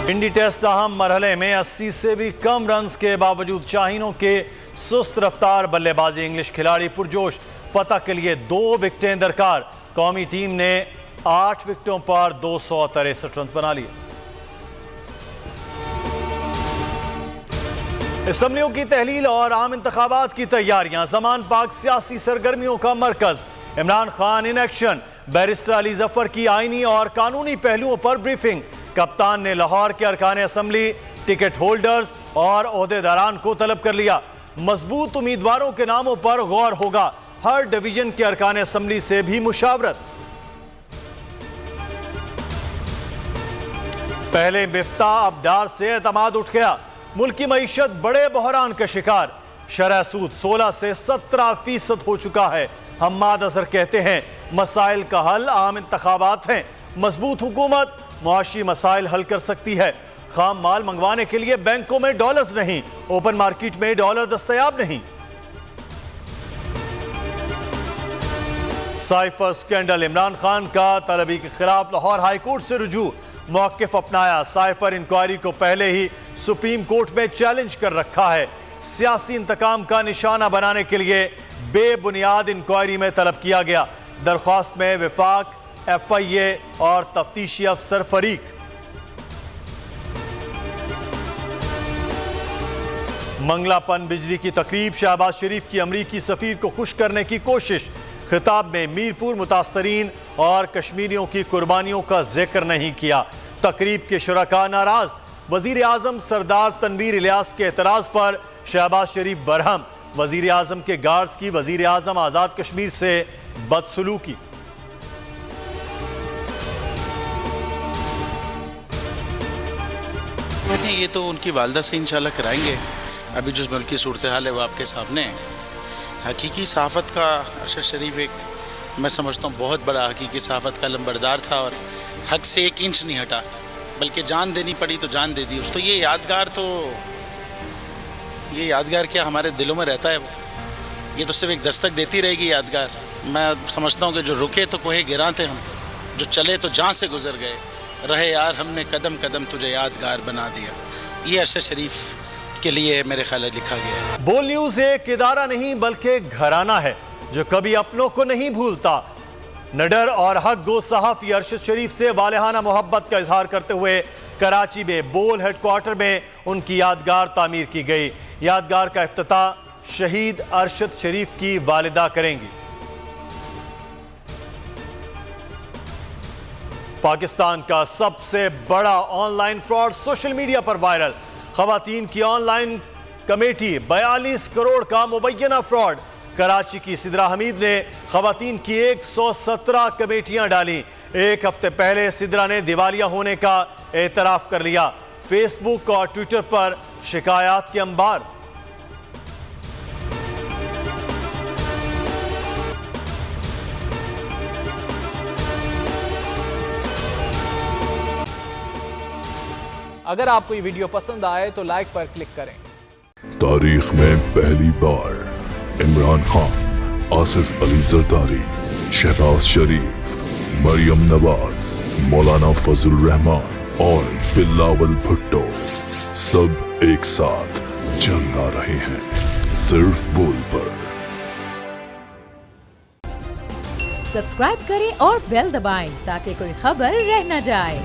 इंडी test अहम मरहले में 80 से भी कम रन्स के बावजूद शाहीनों के सुस्त रफ्तार बल्लेबाजी इंग्लिश खिलाड़ी पुरजोश, फतह के लिए 2 विकेटें दरकार। कौमी टीम ने 8 विकेटों पर 263 रन बना लिए। असम्बलियों की तहलील और आम इंतखाबात की तैयारियां, ज़मान पाक सियासी सरगर्मियों का मरकज। Imran Khan in action, barrister Ali Zafar की आईनी और कानूनी पहलुओं पर ब्रीफिंग। कप्तान ने लाहौर के अरकान असम्बली, टिकट होल्डर्स और ओहदेदारान को तलब कर लिया। मजबूत उम्मीदवारों के नामों पर गौर होगा, हर डिवीजन के अरकान असम्बली से भी मुशावरत। पहले मिफ्ता अबडार से एतमाद उठ गया, मुल्क की मईशत बड़े बहरान का शिकार। शरह सूद 16 से 17% हो चुका है। हम्माद अजहर कहते हैं मसाइल का हल आम इंतखाबात हैं। मजबूत हुकूमत मुआशी मसाइल हल कर सकती है। खाम माल मंगवाने के लिए बैंकों में डॉलर्स नहीं, ओपन मार्केट में डॉलर दस्तयाब नहीं। साइफर स्कैंडल, इमरान खान का तलबी के खिलाफ लाहौर हाई कोर्ट से रुजू, मौक़िफ़ अपनाया। साइफर इंक्वायरी को पहले ही सुप्रीम कोर्ट में चैलेंज कर रखा है। सियासी इंतकाम का निशाना बनाने के लिए बेबुनियाद इंक्वायरी में तलब किया गया। दरख्वास्त में विफाक, FIA और तफ्तीशी अफसर फरीक। मंगलापन बिजली की तकरीब, शहबाज शरीफ की अमरीकी सफीर को खुश करने की कोशिश। खिताब में मीरपुर मुतासरीन और कश्मीरियों की कुर्बानियों का जिक्र नहीं किया। तकरीब के शुरका नाराज, वजीर आजम सरदार तनवीर इलियास के एतराज पर शहबाज शरीफ बरहम। वजीर आजम के गार्ड्स की वजीर आजम आजाद कश्मीर से बदसलूकी। ये तो उनकी वालदा से इंशाल्लाह कराएंगे। अभी जो मुल्क की सूरत हाल है वो आपके सामने है। हकीकी सहाफ़त का अरशद शरीफ एक, मैं समझता हूँ, बहुत बड़ा हकीकी सहाफ़त का लंबरदार था और हक से 1 इंच नहीं हटा, बल्कि जान देनी पड़ी तो जान दे दी उस। तो ये यादगार क्या हमारे दिलों में रहता है। ये तो सिर्फ एक दस्तक देती रहेगी यादगार। मैं समझता हूँ कि जो रुके तो कोहे गिरा थे हम, जो चले तो जहाँ से गुजर गए, रहे यार हमने कदम कदम तुझे यादगार बना दिया। ये अरशद शरीफ के लिए मेरे ख्याल लिखा गया है। बोल न्यूज़ एक इदारा नहीं बल्कि घराना है जो कभी अपनों को नहीं भूलता। नडर और हक गो सहाफ़ी अरशद शरीफ से वालेहाना मोहब्बत का इजहार करते हुए कराची में बोल हेडक्वार्टर में उनकी यादगार तामीर की गई। यादगार का इफ्तिताह शहीद अरशद शरीफ की वालिदा करेंगी। पाकिस्तान का सबसे बड़ा ऑनलाइन फ्रॉड सोशल मीडिया पर वायरल। खवातीन की ऑनलाइन कमेटी, 42 करोड़ का मुबैना फ्रॉड। कराची की सिद्रा हमीद ने खवातीन की 117 कमेटियां डाली। 1 हफ्ते पहले सिद्रा ने दिवालिया होने का एतराफ कर लिया। फेसबुक और ट्विटर पर शिकायत के अंबार। अगर आपको ये वीडियो पसंद आए तो लाइक पर क्लिक करें। तारीख में पहली बार इमरान खान, आसिफ अली जरदारी, शहबाज शरीफ, मरियम नवाज, मौलाना फजल रहमान और बिलावल भुट्टो सब एक साथ जलना रहे हैं सिर्फ बोल पर। सब्सक्राइब करें और बेल दबाएं ताकि कोई खबर रह न जाए।